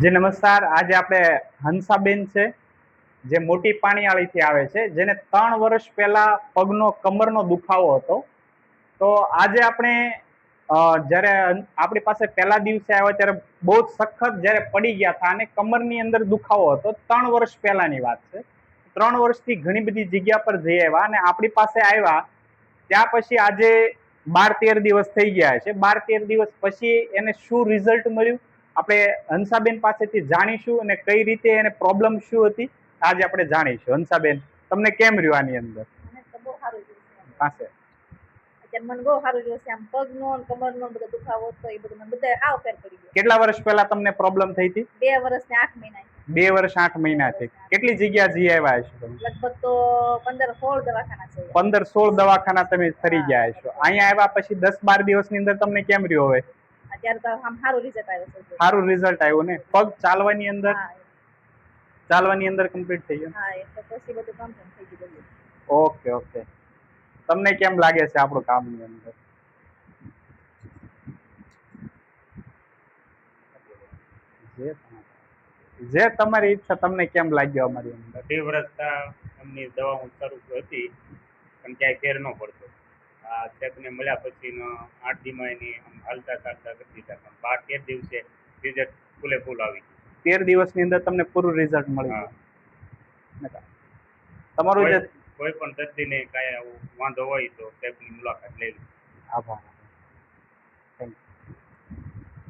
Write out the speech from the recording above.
જી નમસ્કાર. આજે આપણે હંસાબેન છે, જે મોટી પાણીયાળીથી આવે છે, જેને 3 વર્ષ પહેલા પગનો કમરનો દુખાવો હતો. તો આજે આપણે જ્યારે આપણી પાસે પહેલા દિવસે આવ્યા ત્યારે બહુ જ સખત જ્યારે પડી ગયા હતા અને કમરની અંદર દુખાવો હતો. 3 વર્ષ પહેલાની વાત છે. 3 વર્ષથી ઘણી બધી જગ્યા પર જઈ આવ્યા અને આપણી પાસે આવ્યા ત્યાં પછી આજે 12-13 દિવસ થઈ ગયા છે. 12-13 દિવસ પછી એને શું રિઝલ્ટ મળ્યું આપણે હંસાબેન પાસેથી જાણીશું અને કઈ રીતે એને પ્રોબ્લેમ શું હતી આજે આપણે જાણીશું. હંસાબેન, તમને કેમ રહ્યું આની અંદર? મને તો બહુ સારું જોયું છે. પાસે અત્યારે મને બહુ સારું જોયું છે. આમ પગનો અને કમરનો બધો દુખાવો હતો એ બધું મને બધા હાવ ફેર પડી ગયો. કેટલા વર્ષ પહેલા તમને પ્રોબ્લેમ થઈ હતી? 2 વર્ષ ને 8 મહિના. 2 વર્ષ 8 મહિનાથી. કેટલી જગ્યા જઈ આવ્યા છો તમે? લગભગ તો 15-16 દવાખાના છે. 15-16 દવાખાના તમે ફરી ગયા છો. અહીંયા આવ્યા પછી 10-12 દિવસની અંદર તમને કેમ રહ્યો હવે? અત્યારે તો આમ સારું રિઝલ્ટ આવ્યું છે. સારું રિઝલ્ટ આવ્યું ને? પગ ચાલવાની અંદર કમ્પ્લીટ થઈ ગયું? હા, એટલે પછી બધું કમ્પ્લીટ થઈ ગયું બધું. Okay okay. તમને કેમ લાગે છે આપણું કામની અંદર? જે તમારી ઈચ્છા, તમને કેમ લાગ્યો અમારી અંદર? 2 વર્ષ એમની દવા હું શરૂ હતી પણ ક્યાંય ફેર ન પડતો. આ ચેકને મળ્યા પછી 8 દીમાં એની હાલતા ચાલતા કરી દીધા, પણ 12-13 દિવસે રિઝલ્ટ ફૂલે ફૂલ આવી. 13 દિવસની અંદર તમને પૂરું રિઝલ્ટ મળી ગયું. તમારું જે કોઈ પણ દર્દીને કાંઈ આવું વાંધો હોય તો ચેકની મુલાકાત લઈ લો. આભાર.